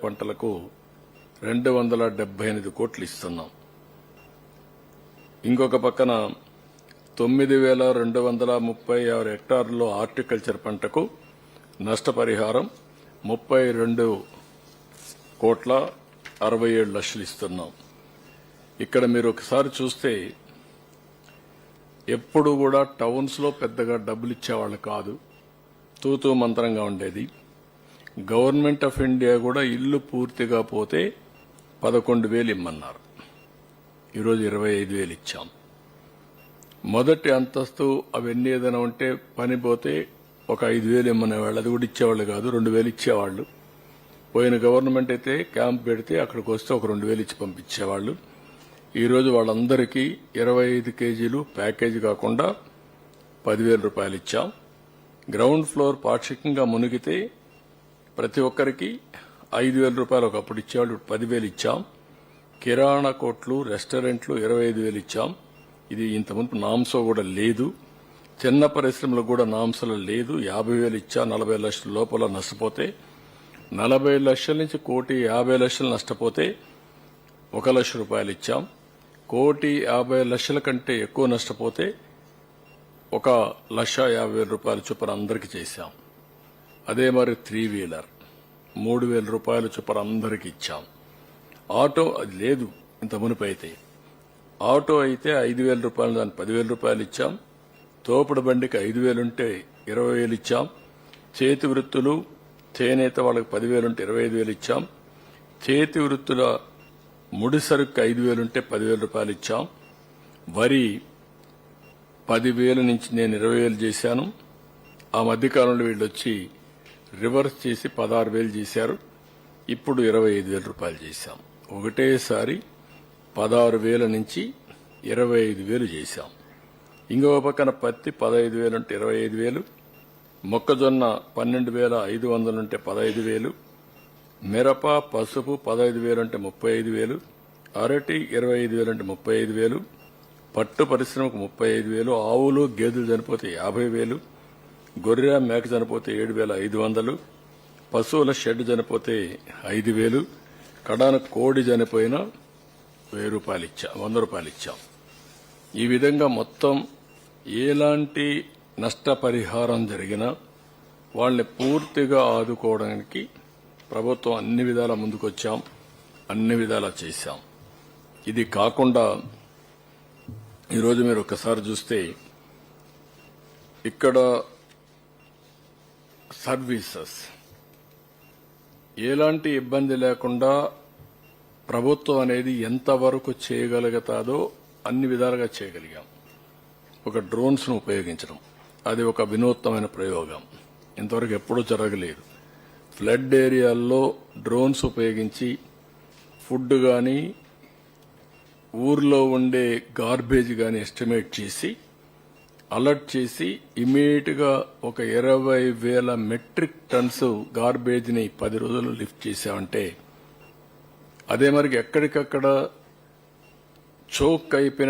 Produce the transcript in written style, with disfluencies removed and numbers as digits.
పంటలకు 278 కోట్లు ఇస్తున్నాం. ఇంకొక పక్కన 9,236 హెక్టార్లలో హార్టికల్చర్ పంటకు నష్టపరిహారం 32,67,00,000 ఇస్తున్నాం. ఇక్కడ మీరు ఒకసారి చూస్తే ఎప్పుడు కూడా టౌన్స్ లో పెద్దగా డబ్బులు ఇచ్చేవాళ్ళు కాదు, తూతూ మంత్రంగా ఉండేది. గవర్నమెంట్ ఆఫ్ ఇండియా కూడా ఇల్లు పూర్తిగా పోతే 11,000 ఇమ్మన్నారు. ఈరోజు 25,000 ఇచ్చాం. మొదటి అంతస్తు అవన్నీ ఏదైనా ఉంటే పని పోతే ఒక 5,000 ఇమ్మనేవాళ్ళు, అది కూడా ఇచ్చేవాళ్ళు కాదు, 2,000 ఇచ్చేవాళ్ళు. పోయిన గవర్నమెంట్ అయితే క్యాంప్ పెడితే అక్కడికి వస్తే ఒక 2,000 ఇచ్చి పంపించేవాళ్ళు. ఈరోజు వాళ్ళందరికీ 25 కేజీలు ప్యాకేజీ కాకుండా 10,000 రూపాయలు ఇచ్చాం. గ్రౌండ్ ఫ్లోర్ పాక్షికంగా మునిగితే ప్రతి ఒక్కరికి 5,000 రూపాయలు ఒకప్పుడు ఇచ్చేవాళ్ళు, 10,000 ఇచ్చాం. కిరాణా కొట్లు, రెస్టారెంట్లు 25,000 ఇచ్చాం. ఇది ఇంతకుముందు నామ్సో కూడా లేదు. చిన్న పరిశ్రమలకు కూడా నామ్సలో లేదు. 50,000 ఇచ్చా. 40 లక్షల లోపల నష్టపోతే, 40 లక్షల నుంచి 1,50,00,000 నష్టపోతే 1,00,000 రూపాయలు ఇచ్చాం. 1,50,00,000 కంటే ఎక్కువ నష్టపోతే 1,50,000 రూపాయల చొప్పున అందరికీ చేశాం. అదే మరి 3 వీలర్ 3,000 రూపాయల చొప్పున అందరికీ ఇచ్చాం. ఆటో అది లేదు ఇంత మునుపు అయితే. ఆటో అయితే 5,000 రూపాయలు, దాన్ని 10,000 రూపాయలు ఇచ్చాం. తోపుడు బండికి 5,000 ఉంటే 20,000 ఇచ్చాం. చేతి వృత్తులు, చేనేత వాళ్ళకి 10,000 ఉంటే 25,000 ఇచ్చాం. చేతి వృత్తుల ముడి సరుకు 5,000 ఉంటే 10,000 రూపాయలు ఇచ్చాం. వరి 10,000 నుంచి నేను 20,000 చేశాను. ఆ మధ్యకాలంలో వీళ్ళు వచ్చి రివర్స్ చేసి 16,000 చేశారు. ఇప్పుడు 25,000 రూపాయలు చేశాం. ఒకటేసారి 16,000 నుంచి 25,000 చేశాం. ఇంకొక పక్కన పత్తి 15,000 ఉంటే 25,000, మొక్కజొన్న 12,500 ఉంటే 15,000, మిరప, పసుపు 15,000 అంటే 35,000, అరటి 25,000 అంటే 35,000, పట్టు పరిశ్రమకు 35,000, ఆవులు గేదెలు చనిపోతే 50,000, గొర్రె మేక చనిపోతే 7,500, పశువుల షెడ్ చనిపోతే 5,000, కడాన కోడి చనిపోయినా 1,000 రూపాయలు ఇచ్చాం, 100 రూపాయలు ఇచ్చాం. ఈ విధంగా మొత్తం ఎలాంటి నష్టపరిహారం జరిగినా వాళ్ళని పూర్తిగా ఆదుకోవడానికి ప్రభుత్వం అన్ని విధాలా ముందుకొచ్చాం, అన్ని విధాలా చేశాం. ఇది కాకుండా ఈరోజు మీరు ఒక్కసారి చూస్తే ఇక్కడ సర్వీసెస్ ఎలాంటి ఇబ్బంది లేకుండా ప్రభుత్వం అనేది ఎంతవరకు చేయగలుగుతాదో అన్ని విధాలుగా చేయగలిగాం. ఒక డ్రోన్స్ ను ఉపయోగించడం, అది ఒక వినూత్నమైన ప్రయోగం, ఇంతవరకు ఎప్పుడూ జరగలేదు. ఫ్లడ్ ఏరియాల్లో డ్రోన్స్ ఉపయోగించి ఫుడ్ గాని, ఊర్లో ఉండే గార్బేజ్ గాని ఎస్టిమేట్ చేసి అలర్ట్ చేసి ఇమీడియట్ గా ఒక 20,000 మెట్రిక్ టన్స్ గార్బేజ్ ని 10 రోజుల్లో లిఫ్ట్ చేశామంటే, అదే మరి ఎక్కడికక్కడ చోక్ అయిపోయిన